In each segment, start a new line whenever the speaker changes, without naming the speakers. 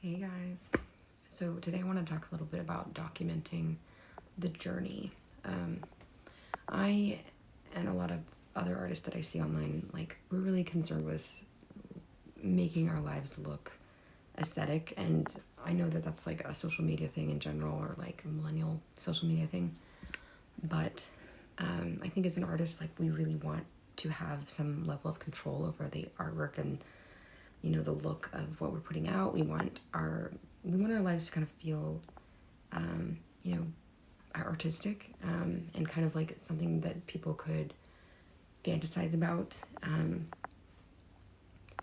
Hey guys. So today I want to talk a little bit about documenting the journey. I and a lot of other artists that I see online, we're really concerned with making our lives look aesthetic, and I know that that's like a social media thing in general, or like a millennial social media thing. But I think as an artist, we really want to have some level of control over the artwork and the look of what we're putting out. We want our lives to kind of feel you know artistic, and kind of like something that people could fantasize about,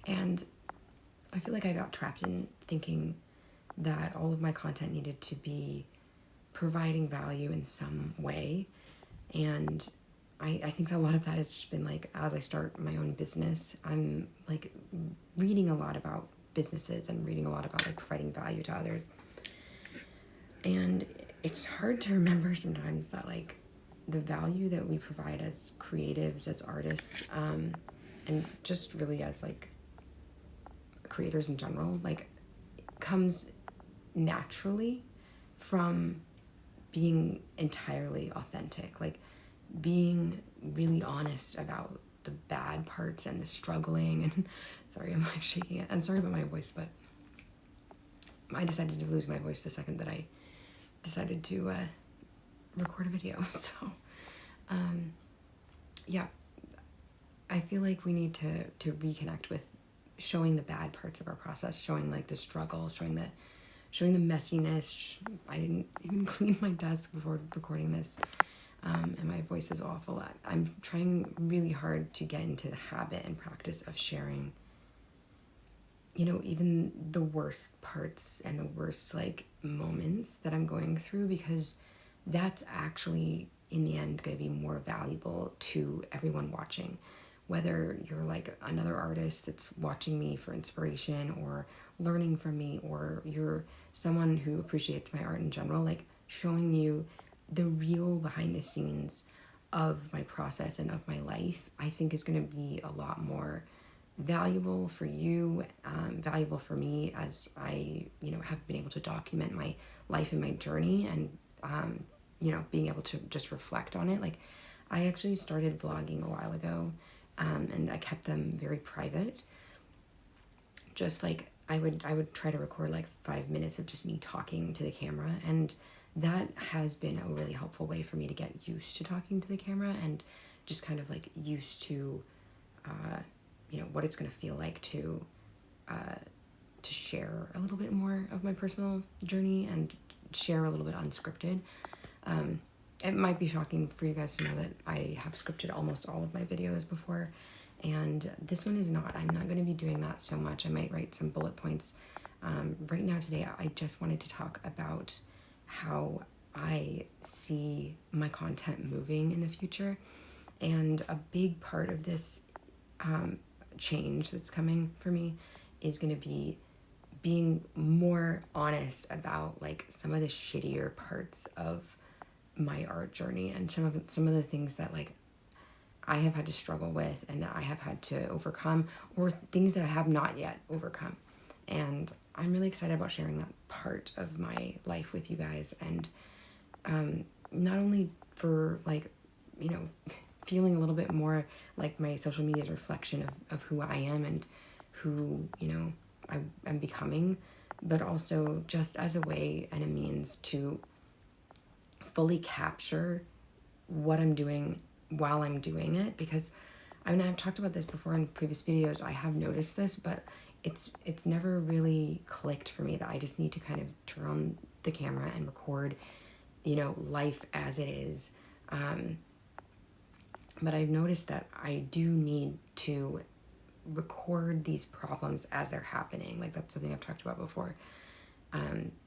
and I feel like I got trapped in thinking that all of my content needed to be providing value in some way. And I think that a lot of that has just been as I start my own business, I'm reading a lot about businesses and reading a lot about providing value to others. And it's hard to remember sometimes that the value that we provide as creatives, as artists, and just really as creators in general, comes naturally from being entirely authentic, being really honest about the bad parts and the struggling. And sorry, I'm shaking it. And sorry about my voice, but I decided to lose my voice the second that I decided to record a video. So, yeah, I feel like we need to reconnect with showing the bad parts of our process, showing the struggle, showing the messiness. I didn't even clean my desk before recording this, and my voice is awful. I'm trying really hard to get into the habit and practice of sharing, even the worst parts and the worst moments that I'm going through, because that's actually in the end going to be more valuable to everyone watching. Whether you're another artist that's watching me for inspiration or learning from me, or you're someone who appreciates my art in general, showing you the real behind the scenes of my process and of my life, I think is going to be a lot more valuable for you, valuable for me, as I, have been able to document my life and my journey, and, being able to just reflect on it. I actually started vlogging a while ago, and I kept them very private. Just I would try to record 5 minutes of just me talking to the camera, and that has been a really helpful way for me to get used to talking to the camera, and just kind of used to what it's going to feel like to share a little bit more of my personal journey and share a little bit unscripted. It might be shocking for you guys to know that I have scripted almost all of my videos before, and this one is not. I'm not going to be doing that so much. I might write some bullet points. Right now today, I just wanted to talk about how I see my content moving in the future. And a big part of this change that's coming for me is going to be being more honest about some of the shittier parts of my art journey, and some of the things that I have had to struggle with and that I have had to overcome, or things that I have not yet overcome. And I'm really excited about sharing that part of my life with you guys, and not only for feeling a little bit more like my social media is a reflection of who I am and who I'm becoming, but also just as a way and a means to fully capture what I'm doing while I'm doing it. Because I've talked about this before in previous videos. I have noticed this, but it's never really clicked for me that I just need to kind of turn on the camera and record life as it is. But I've noticed that I do need to record these problems as they're happening. That's something I've talked about before,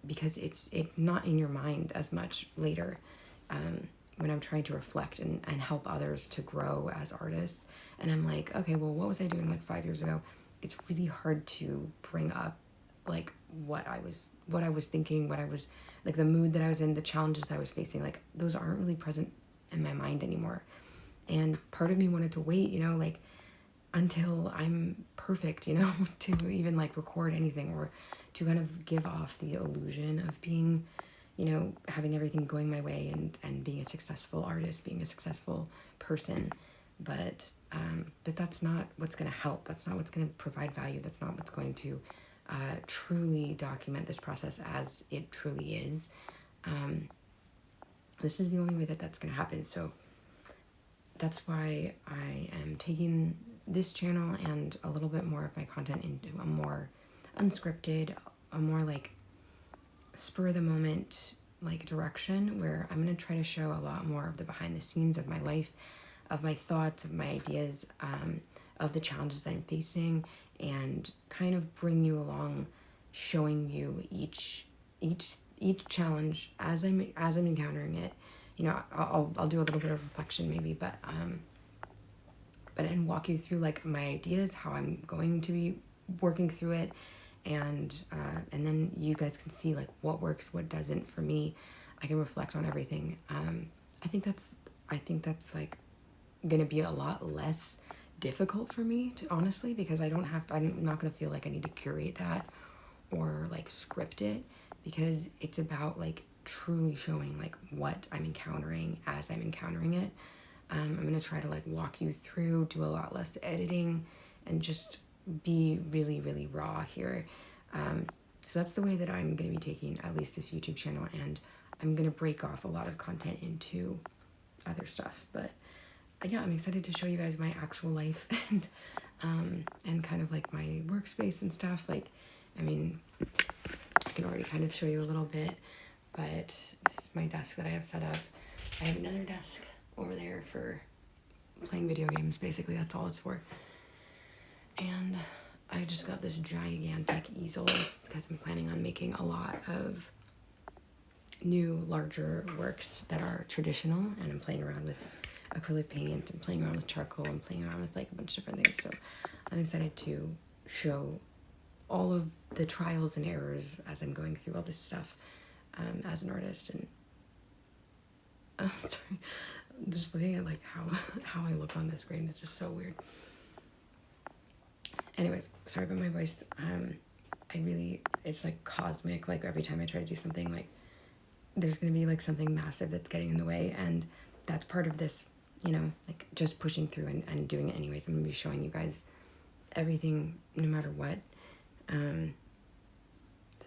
because it's not in your mind as much later, when I'm trying to reflect and help others to grow as artists. And I'm okay, well, what was I doing 5 years ago? It's really hard to bring up what I was thinking, what I was the mood that I was in, the challenges that I was facing. Those aren't really present in my mind anymore. And part of me wanted to wait, until I'm perfect, to even record anything, or to kind of give off the illusion of being, you know, having everything going my way and being a successful artist, being a successful person. But that's not what's going to help. That's not what's going to provide value. That's not what's going to truly document this process as it truly is. This is the only way that that's going to happen. So that's why I am taking this channel and a little bit more of my content into a more unscripted, a more like spur of the moment like direction, where I'm going to try to show a lot more of the behind the scenes of my life, of my thoughts, of my ideas, of the challenges that I'm facing, and kind of bring you along, showing you each challenge as I'm encountering it. You know, I'll do a little bit of reflection maybe, but and walk you through like my ideas, how I'm going to be working through it, and then you guys can see like what works, what doesn't for me. I can reflect on everything. I think that's like gonna be a lot less difficult for me, to honestly, because I'm not gonna feel like I need to curate that or like script it, because it's about like truly showing like what I'm encountering as I'm encountering it. I'm gonna try to like walk you through, do a lot less editing, and just be really, really raw here. So that's the way that I'm gonna be taking at least this YouTube channel, and I'm gonna break off a lot of content into other stuff. But yeah, I'm excited to show you guys my actual life and kind of like my workspace and stuff. Like, I mean, I can already kind of show you a little bit, but this is my desk that I have set up. I have another desk over there for playing video games. Basically, that's all it's for. And I just got this gigantic easel because I'm planning on making a lot of new, larger works that are traditional, and I'm playing around with acrylic paint and playing around with charcoal and playing around with like a bunch of different things. So I'm excited to show all of the trials and errors as I'm going through all this stuff as an artist. And sorry, just looking at like how I look on the screen is just so weird. Anyways, sorry about my voice. It's like cosmic. Like every time I try to do something, like there's gonna be like something massive that's getting in the way, and that's part of this, you know, like just pushing through and doing it anyways. I'm gonna be showing you guys everything no matter what. So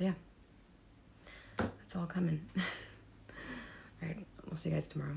yeah, that's all coming. All right, we'll see you guys tomorrow.